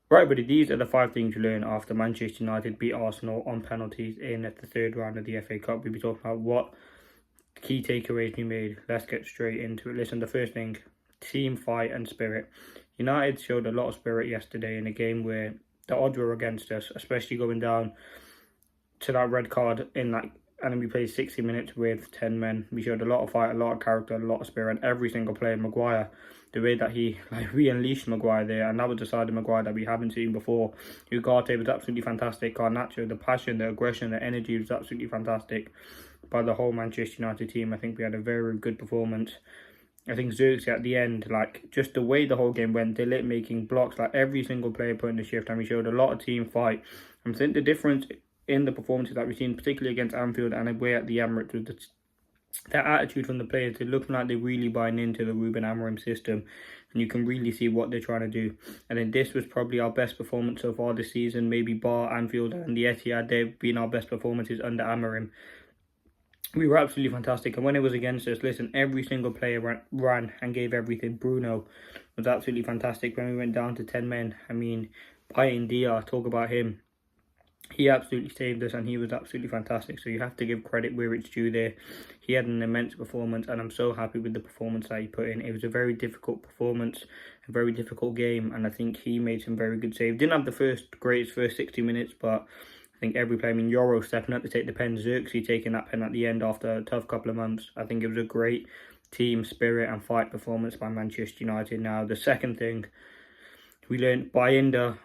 Right, buddy, these are the five things you learn after Manchester United beat Arsenal on penalties in the third round of the FA Cup. We'll be talking about what key takeaways we made. Let's get straight into it. Listen, the first thing, team fight and spirit. United showed a lot of spirit yesterday in a game where the odds were against us, especially going down to that red card in that, and then we played 60 minutes with 10 men. We showed a lot of fight, a lot of character, a lot of spirit, and every single player. Maguire, the way that we unleashed Maguire there, and that was the side of Maguire that we haven't seen before. Ugarte was absolutely fantastic. Garnacho, the passion, the aggression, the energy was absolutely fantastic by the whole Manchester United team. I think we had a very good performance. I think Xerxes at the end, like just the way the whole game went, De Ligt making blocks, like every single player putting the shift, and we showed a lot of team fight. And I think the difference in the performances that we've seen, particularly against Anfield and away at the Emirates, was that attitude from the players. They're looking like they're really buying into the Ruben Amorim system, and you can really see what they're trying to do. And then this was probably our best performance so far this season, maybe bar Anfield and the Etihad. They've been our best performances under Amorim. We were absolutely fantastic, and when it was against us, listen, every single player ran and gave everything. Bruno was absolutely fantastic when we went down to 10 men. I mean, Baynidir, talk about him. He absolutely saved us, and he was absolutely fantastic. So you have to give credit where it's due there. He had an immense performance, and I'm so happy with the performance that he put in. It was a very difficult performance, a very difficult game, and I think he made some very good saves. Didn't have the greatest first 60 minutes, but I think every player, I mean, Euro stepping up to take the pen, Xerxes taking that pen at the end after a tough couple of months. I think it was a great team spirit and fight performance by Manchester United. Now, the second thing we learned, Baynidir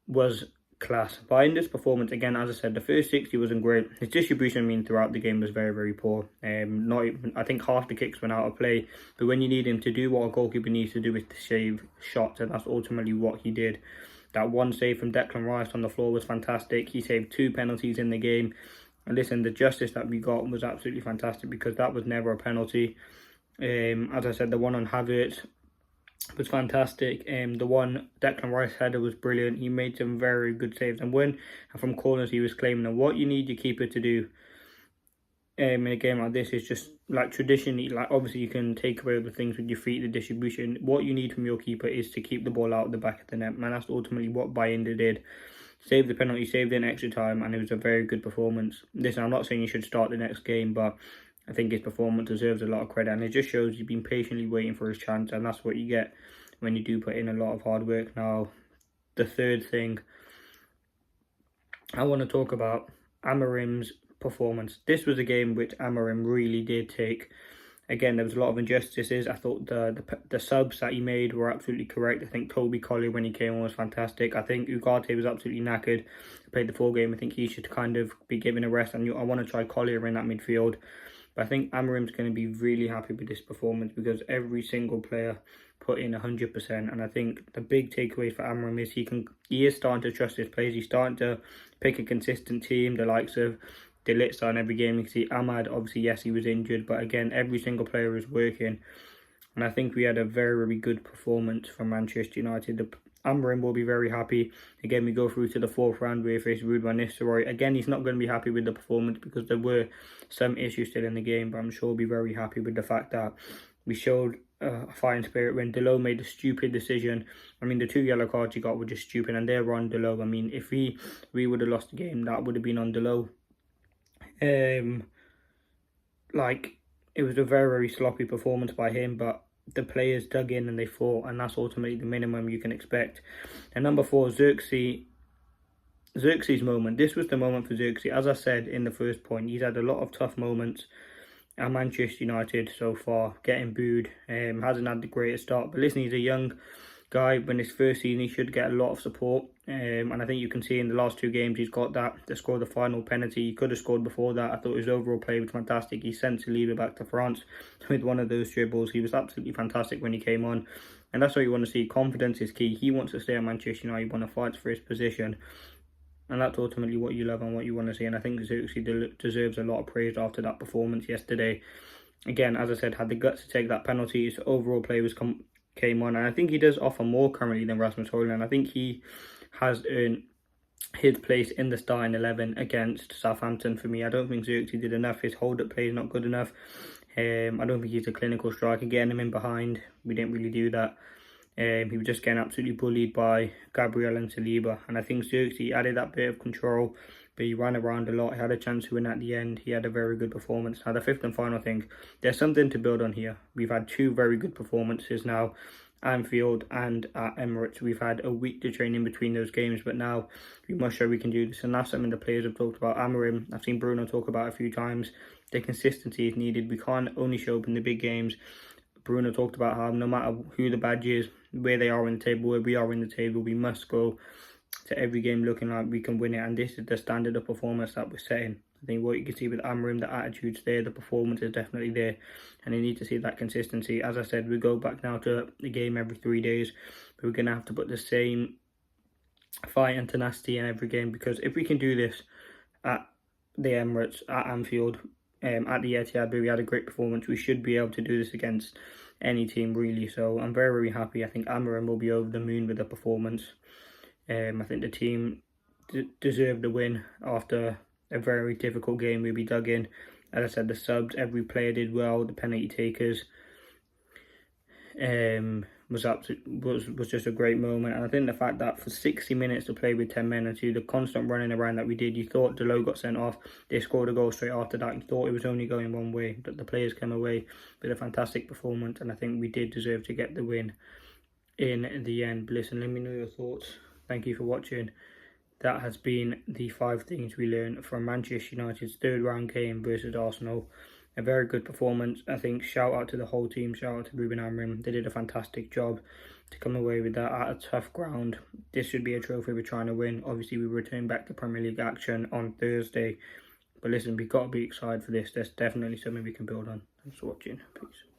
was class. Bayindir's performance, again, as I said, the first 60 wasn't great. His distribution, I mean, throughout the game was very poor. Not even, I think half the kicks went out of play. But when you need him to do what a goalkeeper needs to do is to save shots, and that's ultimately what he did. That one save from Declan Rice on the floor was fantastic. He saved 2 penalties in the game. And listen, the justice that we got was absolutely fantastic because that was never a penalty. As I said, the one on Havertz was fantastic. The one Declan Rice header was brilliant. He made some very good saves. And when from corners he was claiming that what you need your keeper to do in a game like this is just like traditionally, like obviously you can take away the things with your feet, the distribution. What you need from your keeper is to keep the ball out of the back of the net, man. That's ultimately what Bayindir did. Saved the penalty, saved in extra time, and it was a very good performance. Listen, I'm not saying he should start the next game, but I think his performance deserves a lot of credit, and it just shows he's been patiently waiting for his chance, and that's what you get when you do put in a lot of hard work. Now, the third thing I want to talk about, Amorim's performance. This was a game which Amorim really did take. Again, there was a lot of injustices. I thought the subs that he made were absolutely correct. I think Toby Collier, when he came on, was fantastic. I think Ugarte was absolutely knackered. Played the full game. I think he should kind of be given a rest. And I want to try Collier in that midfield. But I think Amorim's going to be really happy with this performance because every single player put in 100%. And I think the big takeaway for Amorim is he is starting to trust his players. He's starting to pick a consistent team, the likes of De Ligt starting every game. You can see Ahmad, obviously, yes, he was injured. But again, every single player is working. And I think we had a very good performance from Manchester United. Amorim will be very happy. Again, we go through to the fourth round where we face Ruud van Nistelrooy. Again, he's not going to be happy with the performance because there were some issues still in the game, but I'm sure he'll be very happy with the fact that we showed a fighting spirit when Delo made a stupid decision. I mean, the 2 yellow cards he got were just stupid, and they're on Delo. I mean, if we would have lost the game, that would have been on Delo. Like, it was a very sloppy performance by him, but the players dug in and they fought, and that's ultimately the minimum you can expect. And number 4, Xerxes' moment. This was the moment for Xerxes. As I said in the first point, he's had a lot of tough moments at Manchester United so far, getting booed. Hasn't had the greatest start, but listen, he's a young guy. When his first season, he should get a lot of support. And I think you can see in the last 2 games, he's got that to score the final penalty. He could have scored before that. I thought his overall play was fantastic. He sent Saliba back to France with one of those dribbles. He was absolutely fantastic when he came on. And that's what you want to see. Confidence is key. He wants to stay at Manchester United. He wants to fight for his position. And that's ultimately what you love and what you want to see. And I think Xerxes deserves a lot of praise after that performance yesterday. Again, as I said, had the guts to take that penalty. His overall play came on. And I think he does offer more currently than Rasmus Højlund. I think he has earned his place in the starting 11 against Southampton for me. I don't think Xerxes did enough. His hold-up play is not good enough. I don't think he's a clinical striker. Getting him in behind, we didn't really do that. He was just getting absolutely bullied by Gabriel and Saliba, and I think Xerxes added that bit of control, but he ran around a lot. He had a chance to win at the end. He had a very good performance. Now, the fifth and final thing, there's something to build on here. We've had two very good performances now, Anfield and at Emirates. We've had a week to train in between those games, but now we must show we can do this, and that's something the players have talked about. Amorim, I've seen Bruno talk about it a few times. The consistency is needed. We can't only show up in the big games. Bruno talked about how no matter who the badge is, where they are in the table, where we are in the table, we must go to every game looking like we can win it, and this is the standard of performance that we're setting. I think what you can see with Amorim, the attitude's there, the performance is definitely there, and they need to see that consistency. As I said, we go back now to the game every 3 days, but we're going to have to put the same fight and tenacity in every game, because if we can do this at the Emirates, at Anfield, at the Etihad, where we had a great performance, we should be able to do this against any team, really. So I'm very, very happy. I think Amorim will be over the moon with the performance. I think the team deserved the win after a very difficult game where we dug in. As I said, the subs, every player did well. The penalty takers was just a great moment. And I think the fact that for 60 minutes to play with 10 men and to the constant running around that we did, you thought Delo got sent off. They scored a goal straight after that. You thought it was only going one way, but the players came away with a fantastic performance, and I think we did deserve to get the win in the end. But listen, let me know your thoughts. Thank you for watching. That has been the 5 things we learned from Manchester United's third round game versus Arsenal. A very good performance. I think shout out to the whole team, shout out to Ruben Amorim. They did a fantastic job to come away with that at a tough ground. This should be a trophy we're trying to win. Obviously, we return back to Premier League action on Thursday. But listen, we've got to be excited for this. There's definitely something we can build on. Thanks for watching. Peace.